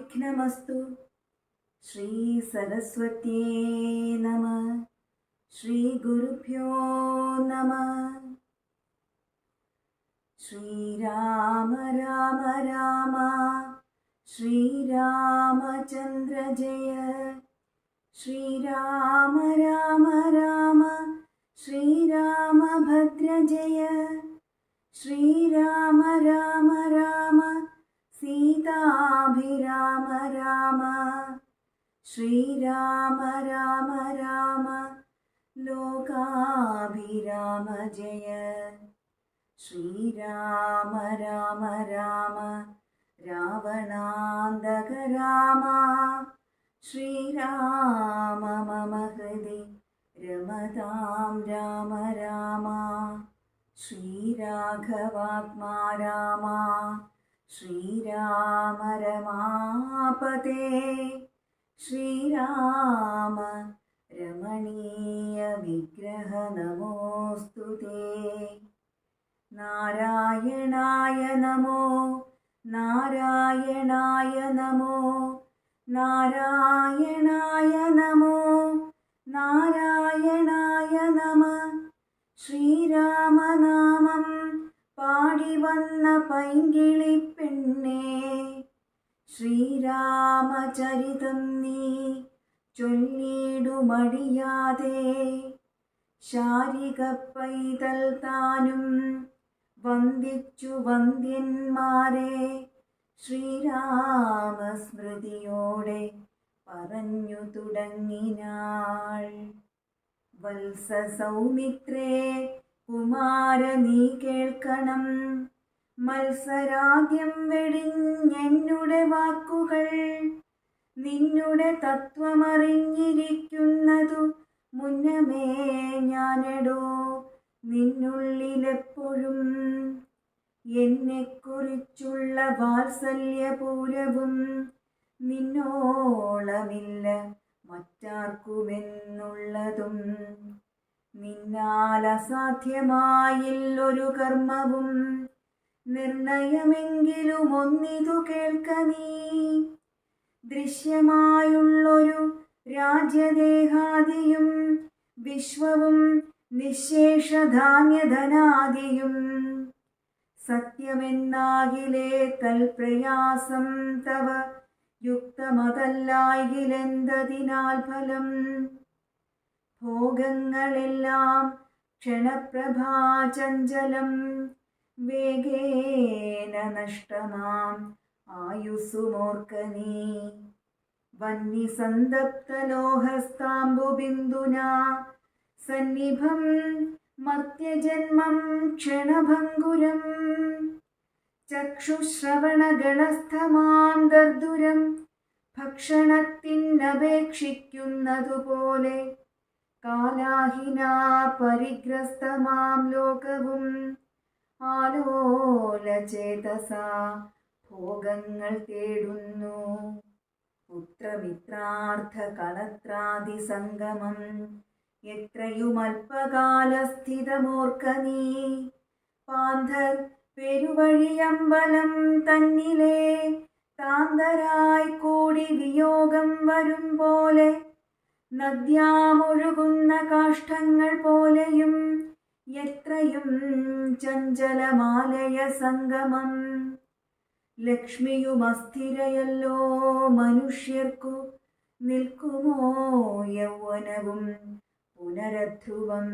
विघ्नमस्तु। श्री सरस्वत्यै नमः। श्री गुरुभ्यो नमः। श्रीराम राम राम श्रीरामचन्द्र जय। श्रीराम राम राम श्रीरामभद्र जय। श्रीराम राम राम सीताभिराम राम। श्रीराम राम राम लोकाभिराम जय। श्रीराम राम राम रावणान्तक राम। श्रीराम मम हृदि रमतां राम राम। श्रीराघवात्मा राम। श्रीराम रमापते। श्रीराम रमणीय विग्रह नमोस्तुते। नारायणाय नमो नारायणाय नमो नारायणाय नमो नारायणाय नमः। ശ്രീരാമനാമം പാടി വന്ന പൈങ്കിളിപ്പെണ്ണേ, ശ്രീരാമചരിതം നീ ചൊല്ലിടുമടിയാതെ. ശാരിക പൈതൽ താനും വന്ദിച്ചു വന്ദ്യന്മാരെ, ശ്രീരാമസ്മൃതിയോടെ പറഞ്ഞു തുടങ്ങിനാൾ. വത്സ സൗമിത്രേ കുമാര നീ കേൾക്കണം, മത്സരാദ്യം വെടിഞ്ഞെന്നുടെ വാക്കുകൾ. നിന്നുടെ തത്വമറിഞ്ഞിരിക്കുന്നതു മുന്നമേ ഞാനെടോ നിന്നുള്ളിലെപ്പോഴും. എന്നെക്കുറിച്ചുള്ള വാത്സല്യപൂരവും നിന്നോളമില്ല മറ്റാർക്കുമെന്നുള്ളതും. നിന്നാൽ അസാധ്യമായില്ലൊരു കർമ്മവും, നിർണയമെങ്കിലും ഒന്നിതു കേൾക്ക നീ. ദൃശ്യമായുള്ളൊരു രാജ്യദേഹാദിയും വിശ്വവും നിശേഷധാന്യധനാദിയും. സത്യമെന്നാകിലേ തൽപ്രയാസം തവ യുക്തമതല്ലായിലെന്തതിനാൽ ഫലം. ഭോഗങ്ങളെല്ലാം ക്ഷണപ്രഭാചഞ്ചലം, വേഗേന നഷ്ടമാം ആയുസ്സുമോർക്ക നീ. വന്യസന്തപ്തലോഹസ്താംബുബിന്ദുനാ സന്നിഭം മർത്യജന്മം ക്ഷണഭംഗുരം. ചക്ഷുശ്രവണഗണസ്ഥമാം ദർദുരം ഭക്ഷണത്തിനപേക്ഷിക്കുന്നതുപോലെ. കാലാഹിനാ പരിഗ്രസ്തമാം ലോകവും ആലോലചേതസാ ഭോഗങ്ങൾ തേടുന്നു. പുത്രമിത്രാർത്ഥ കളത്രാദി സംഗമം എത്രയുമൽപകാലസ്ഥിതമോർക്ക നീ. പാന്ധർ പെരുവഴിയമ്പലം തന്നിലെ താന്തരായി കൂടി വിയോഗം വരും പോലെ. നദ്യാമൊഴുകുന്ന കാഷ്ഠങ്ങൾ പോലെയും എത്രയും ചഞ്ചലമാലയ സംഗമം. ലക്ഷ്മിയും അസ്ഥിരയല്ലോ മനുഷ്യർക്കു, നിൽക്കുമോ യൗവനവും പുനരധ്രുവം.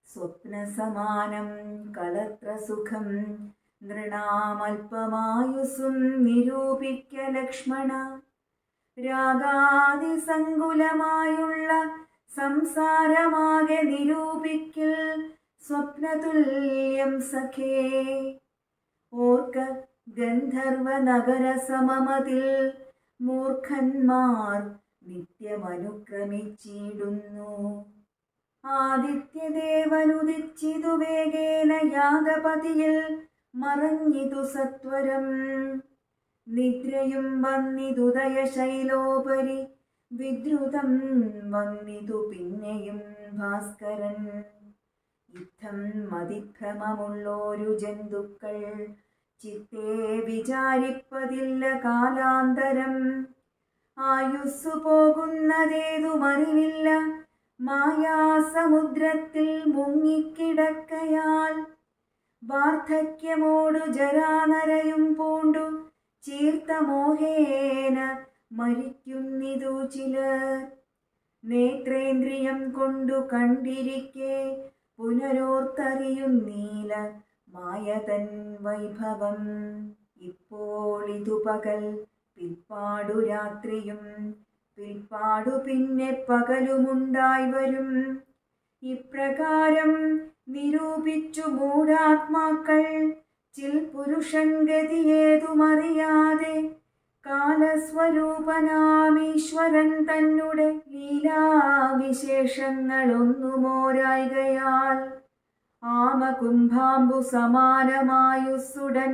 സ്വപ്നസമാനം കളത്ര സുഖം നൃണാമൽപമായുസും നിരൂപിക്ക ലക്ഷ്മണ. രാഗാദിസങ്കുലമായുള്ള സംസാരമാകെ നിരൂപിക്കൽ സ്വപ്നതുല്യം സഖേ. ഓർക്ക ഗന്ധർവ നഗര സമമതിൽ മൂർഖന്മാർ നിത്യമനുക്രമിച്ചിടുന്നു. ആദിത്യദേവനുദിച്ചിതു വേഗേന യാഗപതിയിൽ മറഞ്ഞിതു സത്വരം. നിദ്രയും വന്നിതുദയശൈലോപരി വിദ്രുതം വന്നിതു പിന്നെയും ഭാസ്കരൻ. യുദ്ധം മതിഭ്രമമുള്ളോരു ജന്തുക്കൾ ചിത്തേ വിചാരിപ്പതില്ല കാലാന്തരം. ആയുസ്സു പോകുന്നതേതുമറിവില്ല, മായാസമുദ്രത്തിൽ മുങ്ങിക്കിടക്കയാൽ. വാർദ്ധക്യമോടു ജരാനരയും പൂണ്ടു ചീർത്ത മോഹേന മരിക്കുന്നിതു ചിലർ. നേത്രേന്ദ്രിയം കൊണ്ടു കണ്ടിരിക്കെ പുനരോർത്തറിയുന്നീല മായതൻ വൈഭവം. ഇപ്പോൾ ഇതു പകൽ, പിൽപ്പാടു രാത്രിയും, പിൽപ്പാടു പിന്നെ പകലുമുണ്ടായി വരും. ഇപ്രകാരം നിരൂപിച്ചു മൂഢാത്മാക്കൾ ചിൽ പുരുഷൻ ഗതിയേതുമറിയാതെ കാലസ്വരൂപനാമീശ്വരൻ തന്നെ ലീലാവിശേഷങ്ങളൊന്നുമോരായികയാൽ ആമകുംഭാംബു സമാനമായുസ്സുടൻ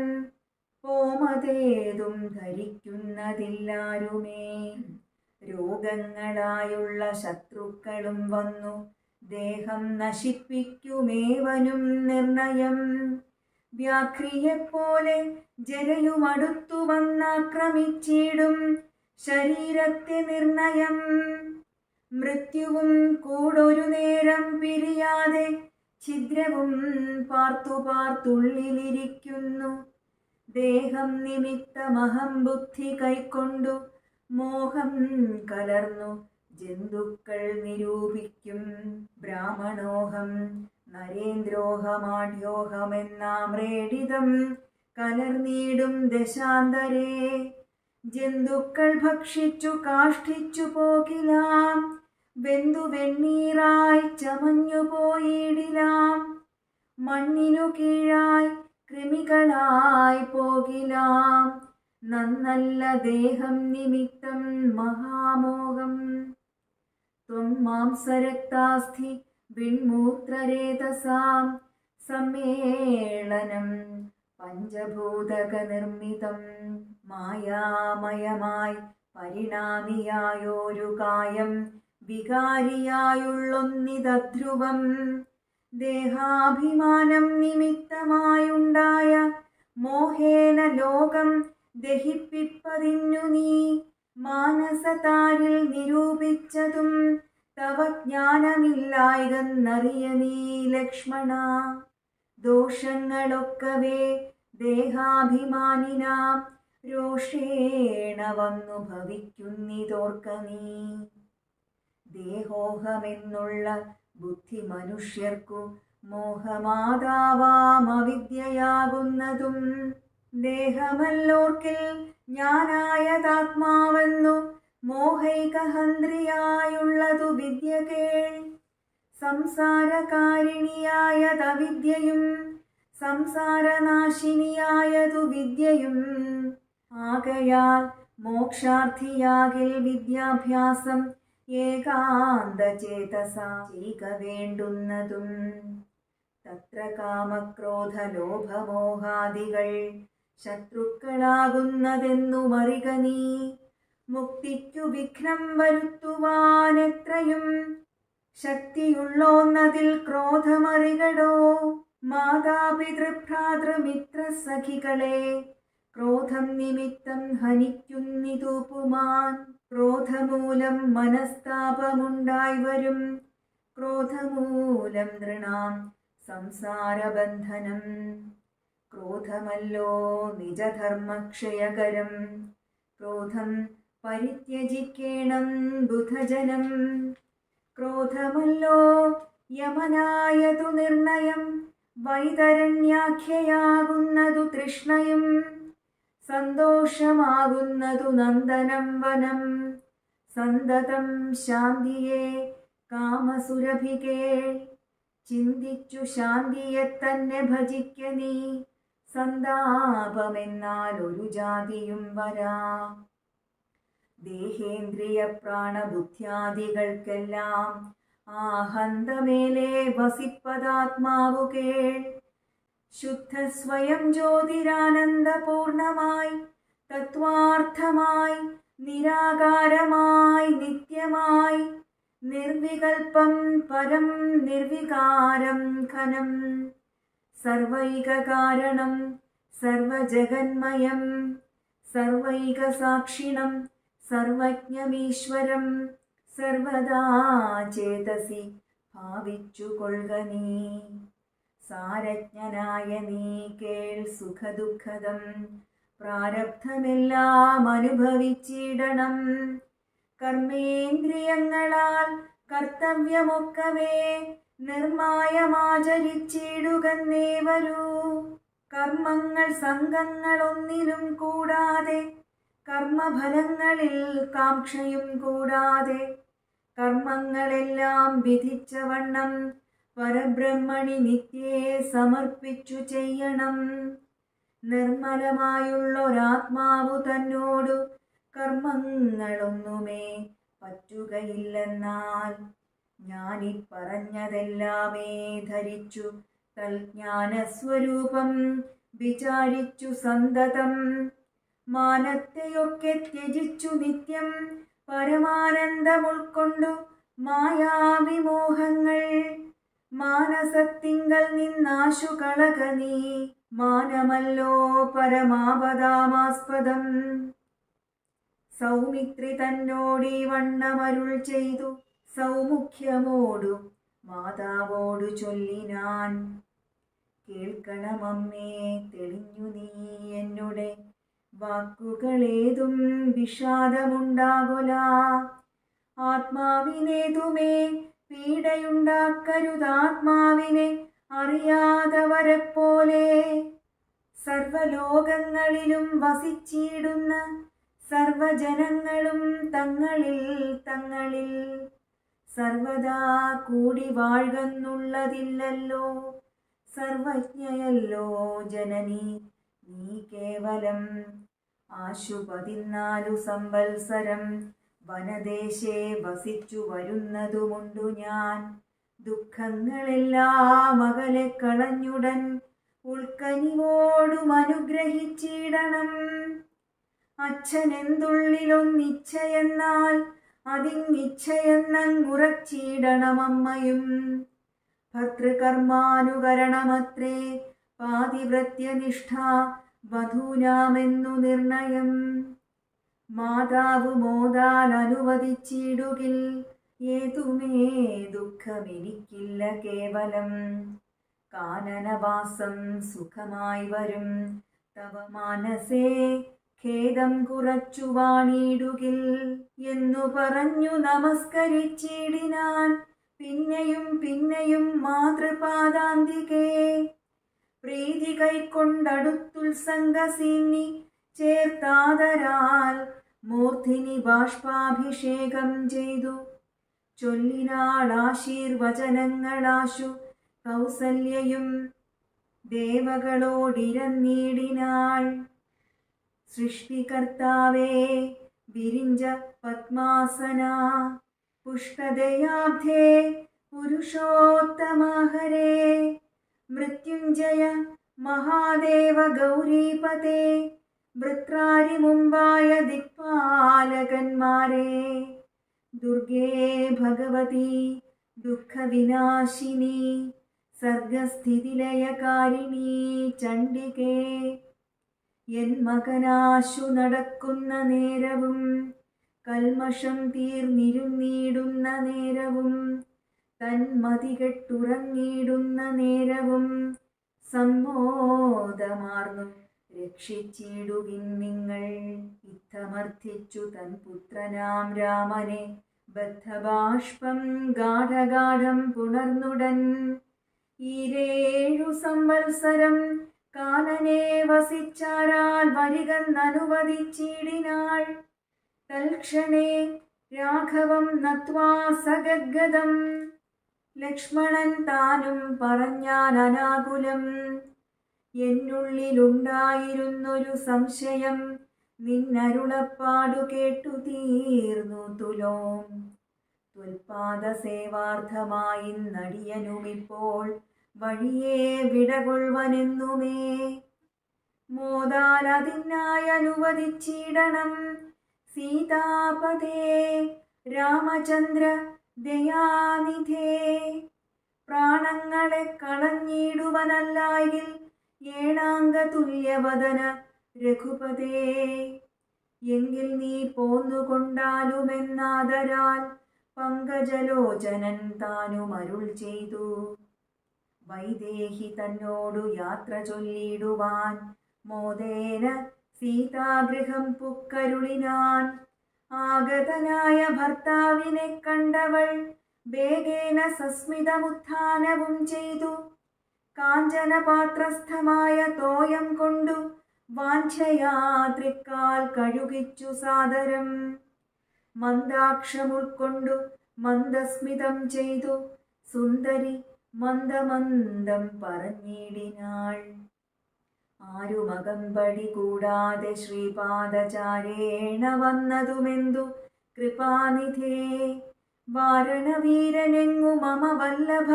പോമതേതും ധരിക്കുന്നതില്ലാരുമേ. രോഗങ്ങളായുള്ള ശത്രുക്കളും വന്നു ദേഹം നശിപ്പിക്കുമേവനും നിർണയം. വ്യാഘ്രിയെപ്പോലെ ജലയുമടുത്തു വന്നാക്രമിച്ചിടും ശരീരത്തെ നിർണയം. മൃത്യുവും കൂടൊരു നേരം പിരിയാതെ ഛിദ്രവും പാർത്തു പാർത്തുള്ളിലിരിക്കുന്നു. ദേഹം നിമിത്തമഹം ബുദ്ധി കൈക്കൊണ്ടു മോഹം കലർന്നു ജന്തുക്കൾ നിരൂപിക്കും. ബ്രാഹ്മണോഹം നരേന്ദ്രോഹമാഢ്യോഹമെന്നാമ്രേഡിതം കലർന്നീടും ദശാന്തരേ. ജന്തുക്കൾ ഭക്ഷിച്ചു കാഷ്ഠിച്ചു പോകിലാം, വെന്തു വെണ്ണീറായി ചമഞ്ഞു പോയിടിലാം. മണ്ണിനു കീഴായി കൃമികളായി പോകിലാം, നന്നല്ല ദേഹം നിമിത്തം മഹാമോഹം. ത്വം മാംസരക്താസ്ഥി വിൺമൂത്രരേതസാം സമ്മേളനം പഞ്ചഭൂതക നിർമ്മിതം. മായാമയമായി പരിണാമിയായൊരു കായം വികാരിയായുള്ളൊന്നിതധ്രുവം. ദേഹാഭിമാനം നിമിത്തമായുണ്ടായ മോഹേന ലോകം ദഹിപ്പിപ്പതിന്നു നീ മാനസതാരിൽ നിരൂപിച്ചതും തവ ജ്ഞാനമില്ലായികന്നറിയ നീ ലക്ഷ്മണ. ദോഷങ്ങളൊക്കവേ ദേഹാഭിമാനിനാം രോഷേണ വന്നു ഭവിക്കുന്നിതോർക്ക നീ. ദേഹോഹമെന്നുള്ള ബുദ്ധി മനുഷ്യർക്കു മോഹമാതാവാമവിദ്യയാകുന്നതും. ദേഹമല്ലോർക്കിൽ ഞാനായതാത്മാവെന്നു മോഹൈകഹന്ത്രിയായുള്ളതു വിദ്യ കേൾ. സംസാരകാരിണിയായതവിദ്യയും സംസാരനാശിനിയായതു വിദ്യയും. ആകയാൽ മോക്ഷാർത്ഥിയാകിൽ വിദ്യാഭ്യാസം ഏകാന്തചേതസാ ചെയ്ക വേണ്ടുന്നതും. തത്ര കാമക്രോധലോഭമോഹാദികൾ ശത്രുക്കളാകുന്നതെന്നു മറിക നീ. മുക്തിക്കു വിഘ്നം വരുത്തുവാനെത്രയും ശക്തിയുള്ളോന്നതിൽ ക്രോധമറികടോ. മാതാപിതൃഭ്രാതൃമിത്രസഖികളെ ക്രോധം നിമിത്തം ഹനിക്കുന്നിതു പുമാൻ. ക്രോധമൂലം മനസ്താപമുണ്ടായി വരും, ക്രോധമൂലം നൃണാം സംസാരബന്ധനം. ക്രോധമല്ലോ നിജധർമ്മക്ഷയകരം, ക്രോധം പരിത്യജിക്കേണം ബുധജനം. ക്രോധമല്ലോ യമനായതു നിർണയം, വൈതരണ്യാഖ്യയാകുന്നതു തൃഷ്ണയും. സന്തോഷമാകുന്നതു നന്ദനം വനം, സന്തതം ശാന്തിയെ കാമസുരഭികേ. ചിന്തിച്ചു ശാന്തിയെ തന്നെ ഭജിക്ക നീ, സന്താപമെന്നാൽ ഒരു ജാതിയും വരാ. ദേഹേന്ദ്രിയ പ്രാണബുദ്ധ്യാദികൾക്കെല്ലാം ആഹന്തമേലെ വസിപ്പതാത്മാവു കേൾ. ശുദ്ധ സ്വയം ജ്യോതിരാനന്ദപൂർണമായി തത്വാർത്ഥമായി നിരാകാരമായി നിത്യമായി നിർവികൽപ്പം പരം നിർവികാരം ഘനം സർവൈക കാരണം സർവജഗന്മയം സർവൈകസാക്ഷിണം സർവജ്ഞമീശ്വരം സർവദാ ചേതസി ഭാവിച്ചു കൊള്ളുക നീ. സാരജ്ഞനായ നീ കേൾ സുഖദുഃഖദം പ്രാരബ്ധമെല്ലാം അനുഭവിച്ചിടണം. കർമ്മേന്ദ്രിയങ്ങളാൽ കർത്തവ്യമൊക്കവേ നിർമായമാചരിച്ചിടുകന്നേ വരൂ. കർമ്മങ്ങൾ സംഘങ്ങളൊന്നിലും കൂടാതെ കർമ്മഫലങ്ങളിൽ കാംക്ഷയും കൂടാതെ കർമ്മങ്ങളെല്ലാം വിധിച്ചവണ്ണം പരബ്രഹ്മണി നിത്യേ സമർപ്പിച്ചു ചെയ്യണം. നിർമ്മലമായുള്ളൊരാത്മാവു തന്നോടു കർമ്മങ്ങളൊന്നുമേ പറ്റുകയില്ലെന്നാൽ ഞാനീ പറഞ്ഞതെല്ലാമേ ധരിച്ചു തൽജ്ഞാനസ്വരൂപം വിചാരിച്ചു സന്തതം മാനത്തെയൊക്കെ ത്യജിച്ചു നിത്യം പരമാനന്ദം ഉൾക്കൊണ്ടു മായാവിമോഹങ്ങൾ മാനസത്തിങ്കൽ നിന്നാശു കളക നീ. മാനമല്ലോ പരമാപദാമാസ്പദം. സൗമിത്രി തന്നോടീ വണ്ണമരുൾ ചെയ്തു സൗമുഖ്യമോടു മാതാവോടു ചൊല്ലിനാൻ. കേൾക്കണമമ്മേ തെളിഞ്ഞു നീ എന്നുടെ വാക്കുകളേതും വിഷാദമുണ്ടാകൊല. ആത്മാവിനേതുമേ പീഡയുണ്ടാക്കരുതാത്മാവിനെ അറിയാതവരെപ്പോലെ. സർവലോകങ്ങളിലും വസിച്ചിടുന്ന സർവജനങ്ങളും തങ്ങളിൽ തങ്ങളിൽ സർവദാ കൂടി വാഴ്കെന്നുള്ളതില്ലല്ലോ. സർവജ്ഞയല്ലോ ജനനി നീ കേവലം. ആശു 14 സംവത്സരം വനദേശേ വസിച്ചു വരുന്നതുമുണ്ടു ഞാൻ. ദുഃഖങ്ങളെല്ലാം അകലെ കളഞ്ഞുടൻ ഉൾക്കനിവോടും അനുഗ്രഹിച്ചിടണം. അച്ഛനെന്തുള്ളിലൊന്നിച്ഛയെന്നാൽ അതിങ്ങിച്ഛയെന്നങ്ങുറച്ചിടണമമ്മയും. ഭർതൃകർമാനുകരണമത്രേ പാതിവ്രത്യനിഷ്ഠ വധൂനാമെന്നു നിർണയം. മാതാവ് മോദാൽ അനുവദിച്ചിടുകിൽ ഏതുമേ ദുഃഖമെനിക്കില്ല കേവലം. കാനനവാസം സുഖമായി വരും തവ മാനസേ ഖേദം കുറച്ചു വാണിടുകിൽ എന്നു പറഞ്ഞു നമസ്കരിച്ചിടിനാൻ. പിന്നെയും പിന്നെയും മാതൃപാദാന്തികേ പ്രീതി കൈക്കൊണ്ടടുത്തുത്സംഗസീന്നി ചേർത്താദരാൽ മൂർധിനി ബാഷ്പാഭിഷേകം ചെയ്തു ചൊല്ലിനാളാശീർവചനങ്ങളാശു കൗസല്യയും ദേവകളോടിരന്നീടിനാൾ. സൃഷ്ടികർത്താവേ വിരിഞ്ച പത്മാസന പുഷ്പദയാബ്ധേ പുരുഷോത്തമഹരേ മൃത്യുഞ്ജയ മഹാദേവ ഗൗരീപതേ വൃത്രാരി മുമ്പായ ദിക്പാലകന്മാരെ ദുർഗേ ഭഗവതി ദുഃഖവിനാശിനി സർഗസ്ഥിതിലയകാരിണി ചണ്ഡികേ എൻ മകനാശു നടക്കുന്ന നേരവും കൽമഷം തീർന്നിരുന്നിടുന്ന നേരവും തന്മതികെട്ടുറങ്ങിയിടുന്ന നേരവും സമ്മോദമാർന്നു രക്ഷിച്ചിടുവിൻ നിങ്ങൾ. ഇത്തമർത്ഥിച്ചു തൻ പുത്രനാം രാമനെ ബദ്ധബാഷ്പം ഗാഠഗാഠം പുണർന്നുടൻ. 7 സംവത്സരം കാനനെ വസിച്ചാരാൽ വരികന്നനുവദിച്ചിടിനാൾ. തൽക്ഷണേ രാഘവം നത്വാ സഗദ്ഗദം ലക്ഷ്മണൻ താനും പറഞ്ഞാൻ അനാകുലം. എന്നുള്ളിലുണ്ടായിരുന്നൊരു സംശയം നിന്നരുളപ്പാടു കേട്ടു തീർന്നു തുലോം. ത്വൽപാദസേവാർത്ഥമായി നടിയനുമിപ്പോൾ വഴിയേ വിടകൊള്ളുവനെന്നുമേ മോദാൽ അതിനായി അനുവദിച്ചിടണം. സീതാപതേ രാമചന്ദ്ര ദയാനിധേ പ്രാണങ്ങളെ കളഞ്ഞിടുവനല്ലായിൽ ഏണാംഗതുല്യവദന രഘുപതേ. എങ്കിൽ നീ പോന്നുകൊണ്ടാലുമെന്നാദരാൽ പങ്കജലോചനൻ താനും അരുൾ ചെയ്തു. വൈദേഹി തന്നോടു യാത്ര ചൊല്ലിടുവാൻ മോദേന സീതാഗൃഹം പുക്കരുളിനാൻ. ആഗതനായ ഭർത്താവിനെ കണ്ടവൾ വേഗേന സസ്മിതമുത്ഥാനവും ചെയ്തു. കാഞ്ചനപാത്രസ്ഥമായ തോയം കൊണ്ടു വാഞ്ചയാത്രിക്കാൽ കഴുകിച്ചു സാദരം. മന്ദാക്ഷമുൾക്കൊണ്ടു മന്ദസ്മിതം ചെയ്തു സുന്ദരി മന്ദമന്ദം പറഞ്ഞിടിനാൾ. ആരുമകമ്പടി കൂടാതെ ശ്രീപാദചാരേണ വന്നതുമെന്തു കൃപാനിധേ. വാരണവീരനെങ്ങു മമ വല്ലഭ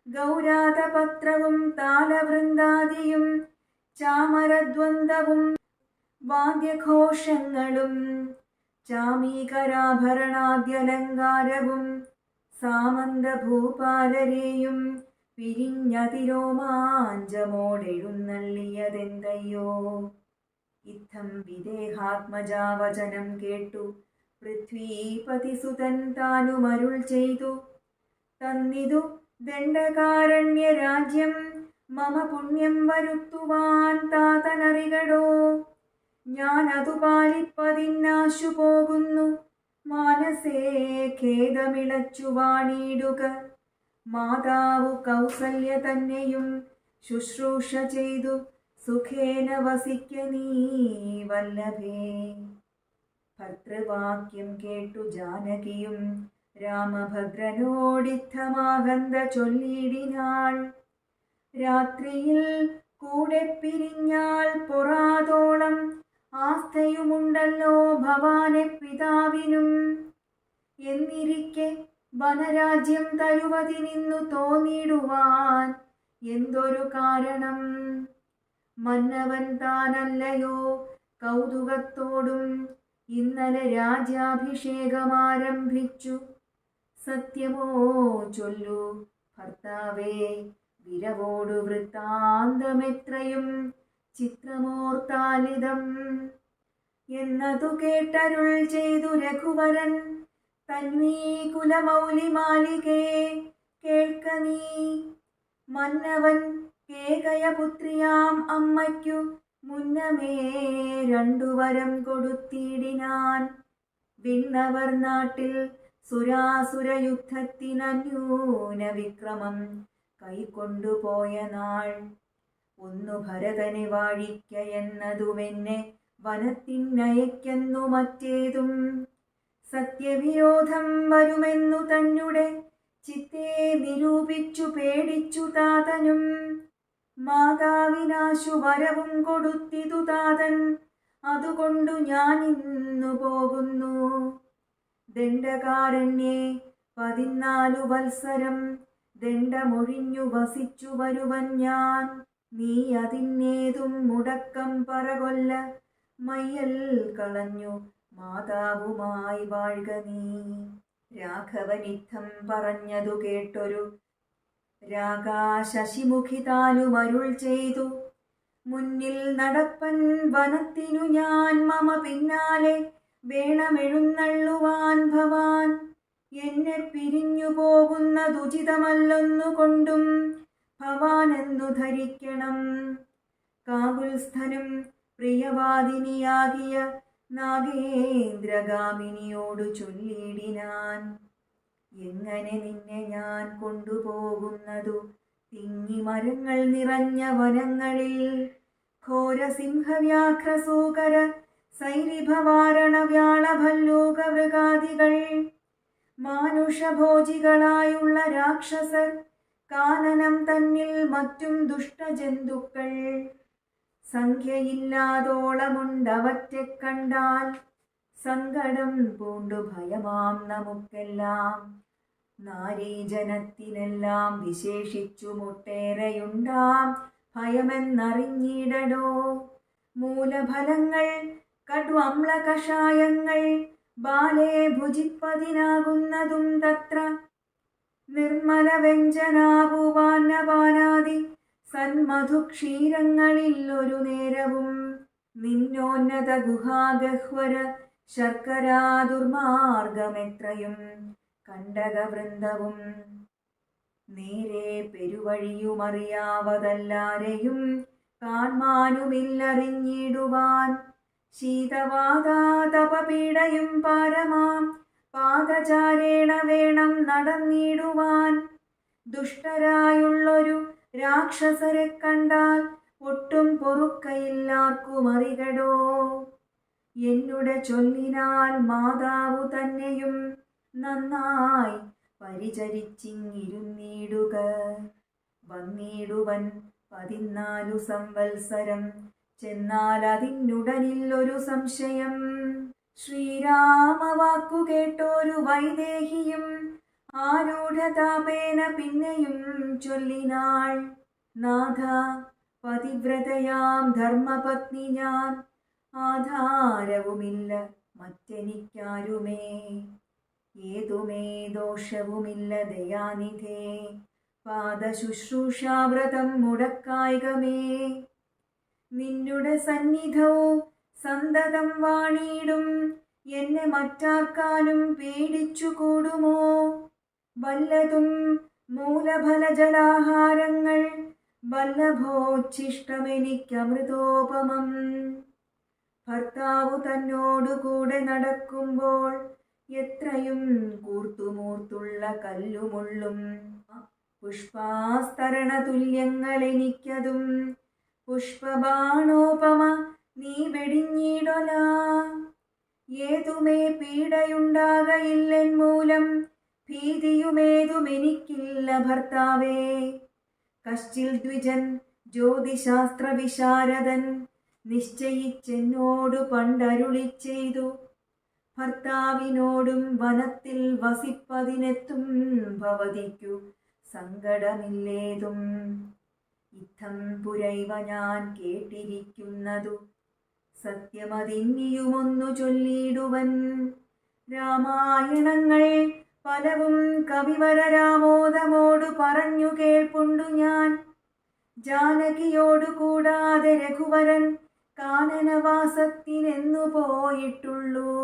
ഗൗരാതപത്രവും താലവൃന്ദാദിയും ചാമരദ്വന്ദ്വവും വാദ്യഘോഷങ്ങളും ചാമീകരാഭരണാദ്യലങ്കാരവും സാമന്തഭൂപാലരെയും പിരിഞ്ഞതിരോമാഞ്ചമോടെഴുന്നള്ളിയതെന്തയ്യോ. ഇത്തം വിദേഹാത്മജാവചനം കേട്ടു പൃഥ്വീപതിസുതൻ താനുമരുൾ ചെയ്തു. തന്നിതു ദണ്ഡകാരണ്യരാജ്യം മമ പുണ്യം വരുത്തുവാൻ താതനറികടോ. ഞാനതു പാലിപ്പതിന്നാശു പോകുന്നു. മാനസേ ഖേദമിളച്ചു വാണിടുക. മാതാവു കൗസല്യ തന്നെയും ശുശ്രൂഷ ചെയ്തു സുഖേന വസിക്ക നീ വല്ലഭേ. ഭർതൃവാക്യം കേട്ടു ജാനകിയും രാമഭദ്രനോടിത്തമാകന്ത ചൊല്ലിടിനാൾ. രാത്രിയിൽ കൂടെ പിരിഞ്ഞാൽ പൊറാതോളം ആസ്ഥയുമുണ്ടല്ലോ ഭവാനെ പിതാവിനും. എന്നിരിക്കെ വനരാജ്യം തരുവതിനിന്നു തോന്നിടുവാൻ എന്തൊരു കാരണം. മന്നവൻ താനല്ലയോ കൗതുകത്തോടും ഇന്നലെ രാജ്യാഭിഷേകമാരംഭിച്ചു. സത്യമോ ചൊല്ലു ഭർത്താവേ, വിരവോടു വൃത്താന്തമെത്രയും ചിത്രമോർത്താലിതം. എന്നതു കേട്ടരുൾ ചെയ്തു രഘുവരൻ. തന്വീ കുലമൗലിമാലികേ കേൾക്ക നീ. മന്നവൻ കേകയപുത്രിയാം അമ്മയ്ക്കു മുന്നമേ 2 വരം കൊടുത്തിടിനാൻ. വിണ്ണവർ നാട്ടിൽ സുരാസുരയുദ്ധത്തിനന്യൂന വിക്രമം കൈക്കൊണ്ടുപോയ നാൾ. ഒന്നു ഭരതനെ വാഴിക്ക എന്നതുമെന്നെ വനത്തിനയക്കെന്നു മറ്റേതും. സത്യവിരോധം വരുമെന്നു തന്നെ ചിത്തേ നിരൂപിച്ചു പേടിച്ചു താതനും. മാതാവിനാശു വരവും കൊടുത്തിതു താതൻ. അതുകൊണ്ടു ഞാനിന്നു പോകുന്നു. ദണ്ഡകാരണ്യേ 14 വത്സരം ദണ്ഡമൊഴിഞ്ഞു വസിച്ചു വരുവൻ ഞാൻ. നീ അതിന്നേതും മുടക്കം പറകൊല്ല. മയ്യൽ കളഞ്ഞു മാതാവുമായി വാഴ്ക നീ. രാഘവനിത്തം പറഞ്ഞതു കേട്ടൊരു രാഗാശശിമുഖി താനുമരുൾ ചെയ്തു. മുന്നിൽ നടപ്പൻ വനത്തിനു ഞാൻ മമ പിന്നാലെ വേണമെഴുന്നള്ളുവാൻ ഭവാൻ. എന്നെ പിരിഞ്ഞു പോകുന്നതുചിതമല്ലൊന്നുകൊണ്ടും ഭവാനെന്നു ധരിക്കണം. കാകുൽസ്ഥനും പ്രിയവാദിനിയാകിയ നാഗേന്ദ്രഗാമിനിയോടു ചൊല്ലിടിനാൻ. എങ്ങനെ നിന്നെ ഞാൻ കൊണ്ടുപോകുന്നതു തിങ്ങിമരങ്ങൾ നിറഞ്ഞ വനങ്ങളിൽ. ഘോരസിംഹവ്യാഘ്രസൂകര സൈരിഭവാരണ വ്യാളഭല്ലൂകമൃഗാദികൾ. മാനുഷഭോജികളായുള്ള രാക്ഷസർ. കാനനം തന്നിൽ മറ്റും ദുഷ്ടജന്തുക്കൾ. സംഖ്യയില്ലാതോളമുണ്ടവറ്റെ കണ്ടാൽ. സങ്കടം പൂണ്ടു ഭയമാം നമുക്കെല്ലാം. നാരീജനത്തിനെല്ലാം വിശേഷിച്ചു മുട്ടേറെയുണ്ടാം ഭയമെന്നറിഞ്ഞിടടോ. മൂലഫലങ്ങൾ കടുവമ്ല കഷായങ്ങൾ ബാലേ ഭുജിപ്പതിനാകുന്നതും തത്ര. നിർമ്മല വ്യഞ്ജനാപുവാന്നപാനാദി സന്മധുക്ഷീരങ്ങളിൽ ഒരു നേരവും നിന്നോന്നത ഗുഹാഗഹ്വര ശർക്കരാ ദുർമാർഗമെത്രയും കണ്ടകവൃന്ദവും നേരെ പെരുവഴിയുമറിയാവതല്ലാരെയും കാൺമാനുമില്ലറിഞ്ഞിടുവാൻ ശീതവാതാതപപീഡയും പാരമാം പാദചാരേണ വേണം നടന്നിടുവാൻ. ദുഷ്ടരായുള്ളൊരു രാക്ഷസരെ കണ്ടാൽ ഒട്ടും പൊറുക്കയില്ലാർക്കുമറികടോ. എന്നുടെ ചൊല്ലിനാൽ മാതാവു തന്നെയും നന്നായി പരിചരിച്ചിങ്ങിരുന്നിടുക. വന്നിടുവൻ 14 സംവത്സരം ചെന്നാൽ അതിനുടനില്ലൊരു സംശയം. ശ്രീരാമവാക്കു കേട്ടോരു വൈദേഹിയും ആരൂഢതാപേന പിന്നെയും ചൊല്ലിനാൾ. നാഥ, പതിവ്രതയാം ധർമ്മപത്നി ഞാൻ, ആധാരവുമില്ല മറ്റെനിക്കാരുമേ. ഏതുമേ ദോഷവുമില്ല ദയാനിധേ, പാദശുശ്രൂഷാവ്രതം മുടക്കായികമേ. നിന്നുടെ സന്നിധവും സന്തതം വാണിയിടും എന്നെ മറ്റാർക്കാനും പേടിച്ചു കൂടുമോ. വല്ലതും മൂലഫലജലാഹാരങ്ങൾ വല്ലഭോച്ഛിഷ്ടമെനിക്കമൃതോപമം. ഭർത്താവു തന്നോടുകൂടെ നടക്കുമ്പോൾ എത്രയും കൂർത്തുമൂർത്തുള്ള കല്ലുമുള്ളും പുഷ്പാസ്തരണ തുല്യങ്ങൾ എനിക്കതും. പുഷ്പബാണോപമ നീ വെടിഞ്ഞിടൊല. ഏതുമേ പീഡയുണ്ടാകയില്ലെൻ മൂലം, ഭീതിയുമേതുമെനിക്കില്ല ഭർത്താവേ. കശ്ചിൽ ദ്വിജൻ ജ്യോതിശാസ്ത്ര വിശാരദൻ നിശ്ചയിച്ചെന്നോടു പണ്ടരുളി ചെയ്തു. ഭർത്താവിനോടും വനത്തിൽ വസിപ്പതിനെത്തും ഭവതിക്കു സങ്കടമില്ലേതും. ഇത്തം പുരൈവ ഞാൻ കേട്ടിരിക്കുന്നതു സത്യമതിന്നിയുമൊന്നു ചൊല്ലിടുവൻ. രാമായണങ്ങൾ പലവും കവിവര രാമോദമോടു പറഞ്ഞു കേൾപ്പുണ്ടു ഞാൻ. ജാനകിയോടു കൂടാതെ രഘുവരൻ കാനനവാസത്തിനെന്നു പോയിട്ടുള്ളൂ.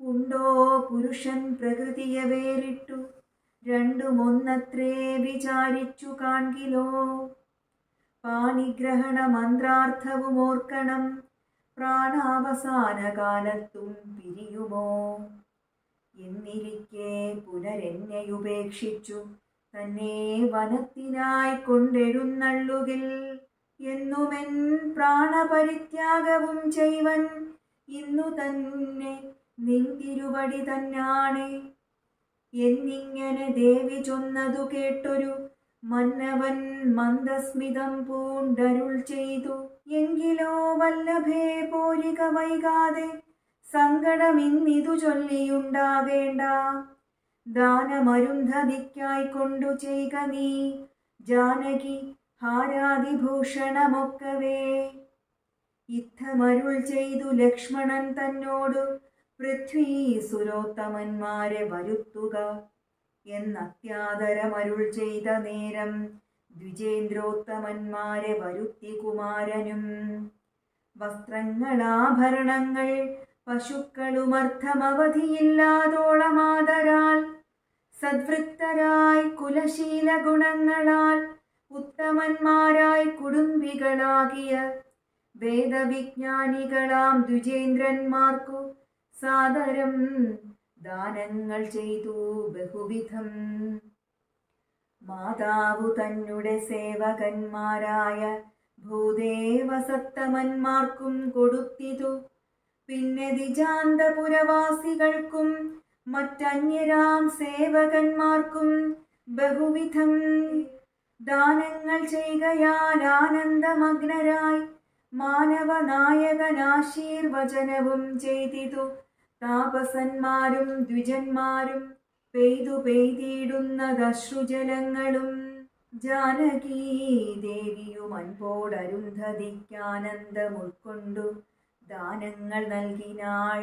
ഉണ്ടോ പുരുഷൻ പ്രകൃതിയെ വേറിട്ടു രണ്ടുമൊന്നത്രേ വിചാരിച്ചു കാൺകിലോ. പാണിഗ്രഹണ മന്ത്രാർത്ഥവും ഓർക്കണം, പ്രാണാവസാന കാലത്തും പിരിയുമോ. എന്നിരിക്കെ പുനരെന്നെയുപേക്ഷിച്ചു തന്നെ വനത്തിനായി കൊണ്ടെഴുന്നള്ളുകിൽ എന്നുമെൻ പ്രാണപരിത്യാഗവും ചെയ്വൻ. ഇന്നു തന്നെ നിൻ തിരുവടി തന്നാണേ. എന്നിങ്ങനെ ദേവി ചൊന്നതു കേട്ടൊരു മന്നവൻ മന്ദസ്മിതം പൂണ്ടരുൾ ചെയ്തു. എങ്കിലോ വല്ലഭേ പോരിക വൈകാതെ, സങ്കടമിന്നിതു ചൊല്ലിയുണ്ടാകേണ്ട. ദാനമരുന്ധതിക്കായി കൊണ്ടു ചെയ്ക നീ ജാനകി ഹാരാതിഭൂഷണമൊക്കവേ. ഇത്തമരുൾ ചെയ്തു ലക്ഷ്മണൻ തന്നോടു പൃഥ്വീ സുരോത്തമന്മാരെ വരുത്തുക എന്നത്യാദരമരുൾ ചെയ്ത നേരം ദ്വിജേന്ദ്രോത്തമന്മാരെ വരുത്തി കുമാരനും. വസ്ത്രങ്ങളാഭരണങ്ങൾ പശുക്കളുമർത്ഥമവധിയില്ലാതോളമാതരാൽ സദ്വൃത്തരായി കുലശീല ഗുണങ്ങളാൽ ഉത്തമന്മാരായി കുടുംബികളാകിയ വേദവിജ്ഞാനികളാം ദ്വിജേന്ദ്രന്മാർക്കു സാദരം ദാനങ്ങൾ ചെയ്തു ബഹുവിധം. മാതാവു തന്നെ സേവകന്മാരായ ഭൂദേവസത്തമന്മാർക്കും കൊടുത്തിതു. പിന്നെ ദിജാന്തപുരവാസികൾക്കും മറ്റന്യരാം സേവകന്മാർക്കും ബഹുവിധം ദാനങ്ങൾ ചെയ്കയാൽ ആനന്ദമഗ്നരായി മാനവനായകനാശീർവചനവും ചെയ്തിതു. താപസന്മാരും ദ്വിജന്മാരും പെയ്തു പെയ്തിടുന്നതശ്രുജലങ്ങളും. ജാനകീ ദേവിയും അൻപോടരുന്ധതിക്കാനന്ദം ഉൾക്കൊണ്ടു ദാനങ്ങൾ നൽകിനാൾ.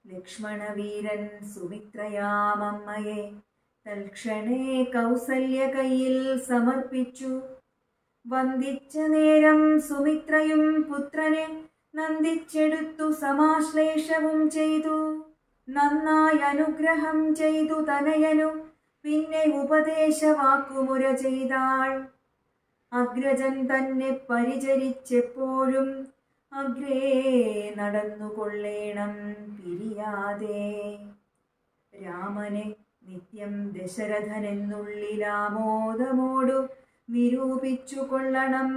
ലക്ഷ്മണവീരൻ സുമിത്രയാമമ്മയെ തൽക്ഷണേ കൗസല്യ കയ്യിൽ സമർപ്പിച്ചു. വന്ദിച്ച നേരം സുമിത്രയും പുത്രനെ നന്ദിച്ചെടുത്തു സമാശ്ലേഷവും ചെയ്തു. നന്നായി അനുഗ്രഹം ചെയ്തു തനയനു പിന്നെ ഉപദേശവാക്കുമുര ചെയ്താൾ. അഗ്രജൻ തന്നെ പരിചരിച്ചെപ്പോഴും അഗ്രേ നടന്നുകൊള്ളേണം പിരിയാതെ. രാമനെ നിത്യം ദശരഥനെന്നുള്ളിലാമോദമോടു നിരൂപിച്ചു കൊള്ളണം.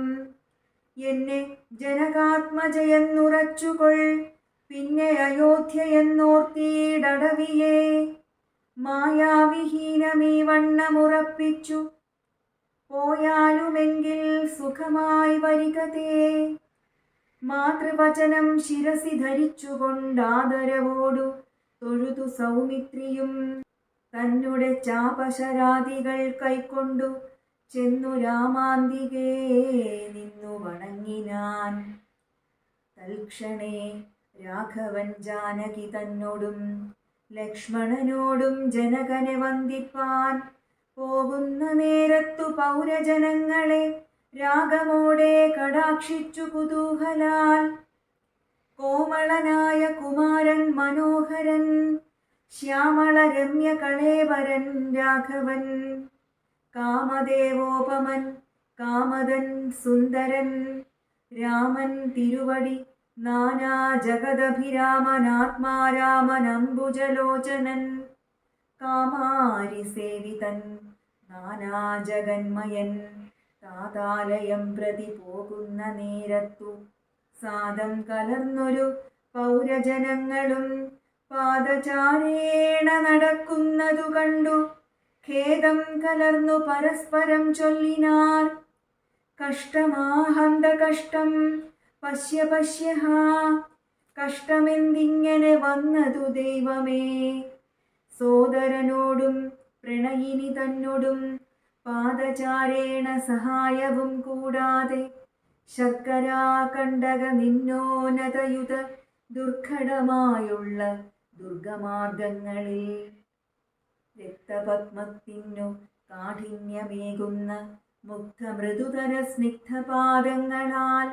എന്നെ ജനകാത്മജയെന്നുറച്ചുകൊൾ, പിന്നെ അയോധ്യയെന്നോർത്തിയിടവിയെ. മായാവിഹീനമീ വണ്ണമുറപ്പിച്ചു പോയാലുമെങ്കിൽ സുഖമായി വരികതേ. മാതൃവചനം ശിരസി ധരിച്ചുകൊണ്ടാദരവോടു തൊഴുതു സൗമിത്രിയും തന്നെ ചാപശരാദികൾ കൈക്കൊണ്ടു ചെന്നു രാമാന്തികേ നിന്നു വണങ്ങിനാൻ. തൽക്ഷണേ രാഘവൻ ജാനകി തന്നോടും ലക്ഷ്മണനോടും ജനകനെ വന്ദിപ്പാൻ പോകുന്ന നേരത്തു പൗരജനങ്ങളെ രാഗമോടെ കടാക്ഷിച്ചു കുതൂഹലാൽ. കോമളനായ കുമാരൻ മനോഹരൻ, ശ്യാമള രമ്യ കളേവരൻ രാഘവൻ. കാമദേവോപമൻ കാമദൻ സുന്ദരൻ, രാമൻ തിരുവടി നാനാ ജഗദഭിരാമനാത്മാരാമനംബുജലോചനൻ. കാമാരി സേവിതൻ നാനാ ജഗന്മയൻ, താതാലയം പ്രതി പോകുന്ന നേരത്തു സാദം കലർന്നൊരു പൗരജനങ്ങളും പാദചാരേണ നടക്കുന്നതു കണ്ടു ഖേദം കലർന്നു പരസ്പരം ചൊല്ലിനാർ. കഷ്ടമാഹന്ത കഷ്ടം പശ്യ പശ്യ, കഷ്ടമെന്തിങ്ങനെ വന്നതു ദൈവമേ. സോദരനോടും പ്രണയിനി തന്നോടും പാദചാരേണ സഹായവും കൂടാതെ ശർക്കരാകണ്ടക നിന്നോന്നതയുത ദുർഘടമായുള്ള ദുർഗമാർഗങ്ങളിൽ രക്തപത്മത്തിനു കാഠിന്യമേകുന്ന മുഗ്ധമൃദുതര സ്നിഗ്ധപാദങ്ങളാൽ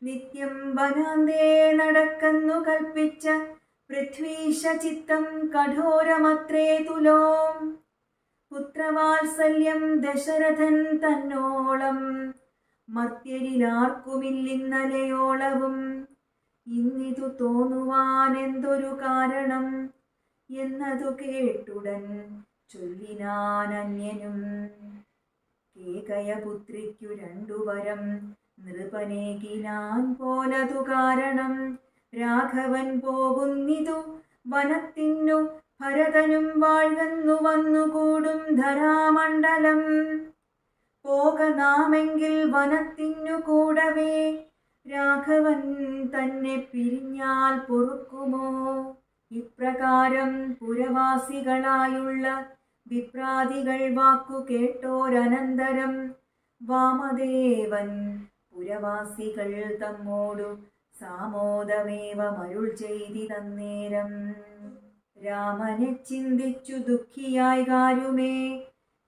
നിത്യം വനാന്തേ നടക്കുന്നു കൽപ്പിച്ച പൃഥ്വീശ ചിത്തം കഠോരമത്രേ തുലോം. പുത്രവാത്സല്യം ദശരഥൻ തന്നോളം മർത്യരിലാർക്കുമില്ലിന്നലയോളവും. ഇന്നിതു തോന്നുവാനെന്തൊരു കാരണം എന്നതു കേട്ടുടൻ ചൊല്ലിനാനന്യനും. കേകയപുത്രിക്കു രണ്ടുവരം നൃപനേകിനാൻ പോലതു കാരണം. രാഘവൻ പോകുന്നിതു വനത്തിനു ഭരതനും വാഴ്കന്നു വന്നുകൂടും ധരാമണ്ഡലം. പോക നാമെങ്കിൽ വനത്തിനു കൂടവേ, രാഘവൻ തന്നെ പിരിഞ്ഞാൽ പൊറുക്കുമോ? ഇപ്രകാരം പുരവാസികളായുള്ള വിപ്രാദികൾ വാക്കു കേട്ടോരനന്തരം വാമദേവൻ പുരവാസികൾ തമ്മോടു സാമോദമേവമരുൾ ചെയ്തിതന്നേരം. രാമനെ ചിന്തിച്ചു ദുഃഖിയായി കാരുമേ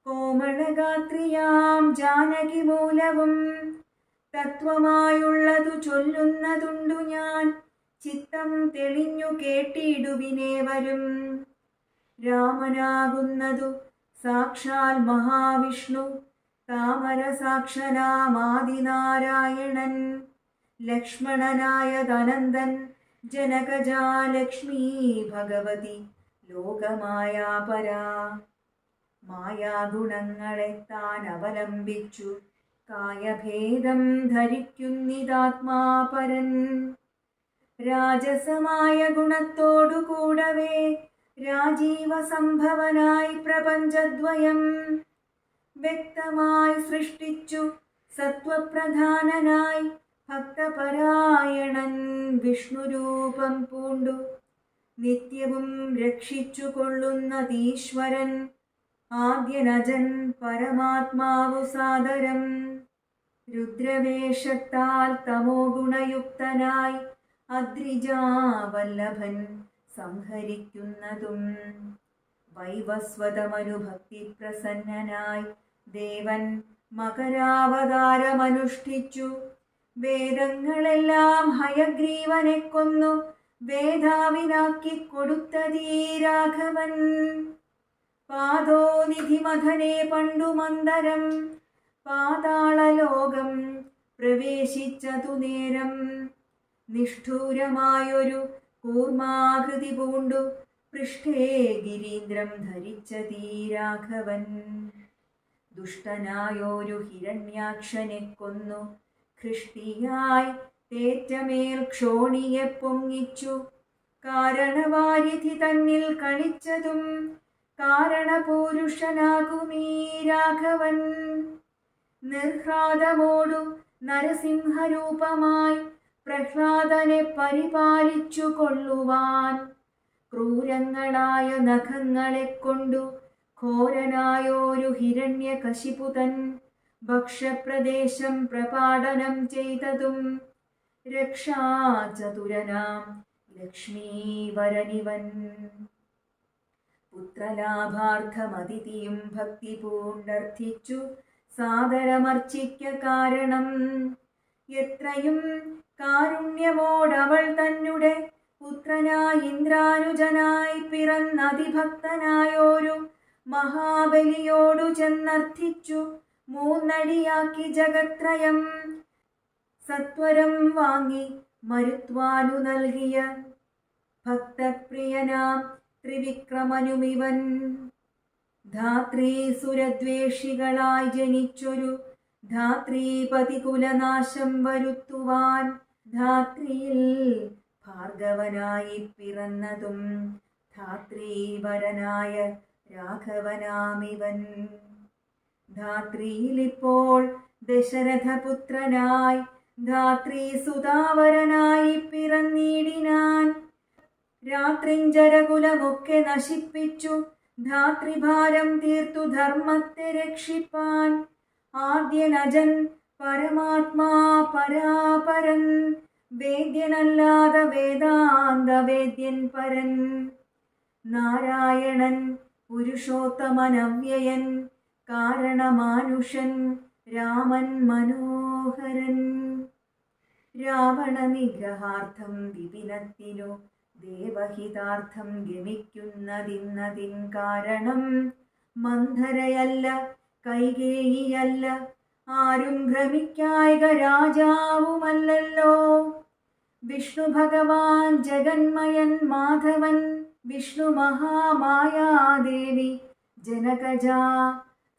കോമളഗാത്രിയാം ജാനകി മൂലവും. തത്വമായുള്ളതു ചൊല്ലുന്നതുണ്ടു ഞാൻ, ചിത്തം തെളിഞ്ഞു കേട്ടിടുവിനേവരും. രാമനാകുന്നതു സാക്ഷാൽ മഹാവിഷ്ണു, താമരസാക്ഷനാമാദിനാരായണൻ. ലക്ഷ്മണനായതനന്ദൻ ജനകജാലക്ഷ്മീ ഭഗവതി ലോകമായാപരാ. മായാഗുണങ്ങളെ താൻ അവലംബിച്ചു കായഭേദം ധരിക്കുന്നിതാത്മാപരൻ. രാജസമായ ഗുണത്തോടു കൂടവേ രാജീവ സംഭവനായി പ്രപഞ്ചദ്വയം വ്യക്തമായി സൃഷ്ടിച്ചു. സത്വപ്രധാനനായി ഭക്തപരായണൻ വിഷ്ണുരൂപം പൂണ്ടു നിത്യവും രക്ഷിച്ചു കൊള്ളുന്നതീശ്വരൻ. ആദ്യനജൻ പരമാത്മാവു സാദരം രുദ്രവേഷത്താൽ തമോ ഗുണയുക്തനായി അദ്രിജാവല്ലഭൻ സംഹരിക്കുന്നതും. വൈവസ്വതമനുഭക്തി പ്രസന്നനായി ദേവൻ മകരാവതാരമനുഷ്ഠിച്ചു. വേദങ്ങളെല്ലാം ഹയഗ്രീവനെ കൊന്നു വേദാവിനാക്കി കൊടുത്തതീ രാഘവൻ. പാദോനിധിമഥനെ പണ്ടു മന്ദരം പാതാളലോകം പ്രവേശിച്ചതു നേരം. നിഷ്ഠൂരമായൊരു കൂർമാകൃതി പൂണ്ടു പൃഷ്ഠേ ഗിരീന്ദ്രം ധരിച്ചതീ രാഘവൻ. ദുഷ്ടനായോരു ഹിരണ്യാക്ഷനെ കൊന്നു ഖൃഷ്ടിയായി തേറ്റമേൽ ക്ഷോണിയെ പൊങ്ങിച്ചു. കാരണവാരിധി തന്നിൽ കളിച്ചതും കാരണപൂരുഷനാകുമീ രാഘവൻ. നിർഹ്ലാദമോടു നരസിംഹരൂപമായി പ്രഹ്ലാദനെ പരിപാലിച്ചു കൊള്ളുവാൻ ക്രൂരങ്ങളായ നഖങ്ങളെ കൊണ്ടു ഘോരനായോരു ഹിരണ്യകശിപുതൻ ഭക്ഷ്യപ്രദേശം പ്രപാടനം ചെയ്തതും രക്ഷാചതുരനാം ലക്ഷ്മീവരനിവൻ. പുത്രലാഭാർത്ഥമതിഥിയും ഭക്തി പൂണ്ടർത്ഥിച്ചു സാദരമർച്ചിക്ക കാരണം. എത്രയും കാരുണ്യമോടവൾ തന്നെ പുത്രനായി ഇന്ദ്രാനുജനായി പിറന്നതിഭക്തനായോരു മഹാബലിയോടു ചെന്നർത്ഥിച്ചു. മൂന്നടിയാക്കി ജഗത്രയം സത്വരം വാങ്ങി മരുത്വാനു നൽകിയ ഭക്തപ്രിയനാം ത്രിവിക്രമനുമിവൻ. ധാത്രീസുരദ്വേഷികളായി ജനിച്ചൊരു ധാത്രീപതികുലനാശം വരുത്തുവാൻ ധാത്രിയിൽ ഭാർഗവനായി പിറന്നതും ധാത്രീവരനായ രാഘവനാമിവൻ. ധാത്രിയിലിപ്പോൾ ദശരഥപുത്രനായി ധാത്രീസുതാവരനായി പിറന്നിടിനാൻ. രാത്രിഞ്ചരകുലമൊക്കെ നശിപ്പിച്ചു ധാത്രിഭാരം തീർത്തു ധർമ്മത്തെ രക്ഷിപ്പാൻ. ആദ്യനജൻ പരമാത്മാ പരാപരൻ വേദ്യനല്ലാതെ വേദാന്ത വേദ്യൻ പരൻ. നാരായണൻ പുരുഷോത്തമനവ്യയൻ കാരണമാനുഷൻ രാമൻ മനോഹരൻ. രാവണ നിഗ്രഹാർത്ഥം വിപിനത്തിനു ദേവഹിതാർത്ഥം ഗമിക്കുന്നതിന്നതിൻ കാരണം മന്ധരയല്ല കൈകേയിയല്ല ആരും ഭ്രമിക്കായിക രാജാവുമല്ലല്ലോ. വിഷ്ണു ഭഗവാൻ ജഗന്മയൻ മാധവൻ വിഷ്ണു മഹാമായാദേവി ജനകജ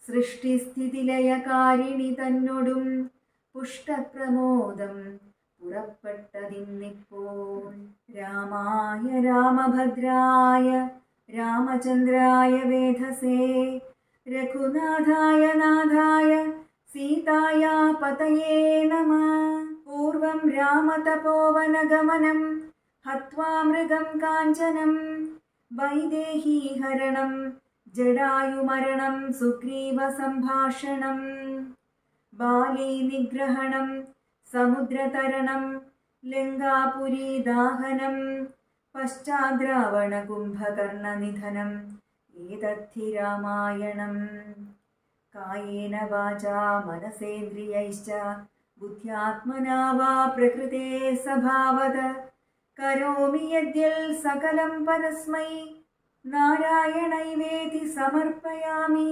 സൃഷ്ടിസ്ഥിതിലയകാരിണി തന്നൊടും പുഷ്ടപ്രമോദം പുറപ്പെട്ടതിന്നിപ്പോൾ. രാമായ രാമഭദ്രായ രാമചന്ദ്രായ വേധസേ രഘുനാഥായ നാഥായ സീതായ പതയേ നമഃ. പൂർവം രാമതപോവനഗമനം ഹത്വാ മൃഗം കാഞ്ചനം വൈദേഹീഹരണം ജടായുമരണം സുഗ്രീവസംഭാഷണം ബാലീനിഗ്രഹണം സമുദ്രതരണം ലങ്കാപുരീദാഹനം പശ്ചാദ്രാവണകുംഭകർണനിധനം ഏതദ്ധി രാമായണം. കായേന വാചാ മനസേന്ദ്രിയൈശ്ച ബുദ്ധ്യാത്മനാ വാ പ്രകൃതേ സ്വഭാവത് കരോമി യദ്യൽ സകലം പരസ്മൈ നാരായണൈവേതി സമർപ്പയാമി.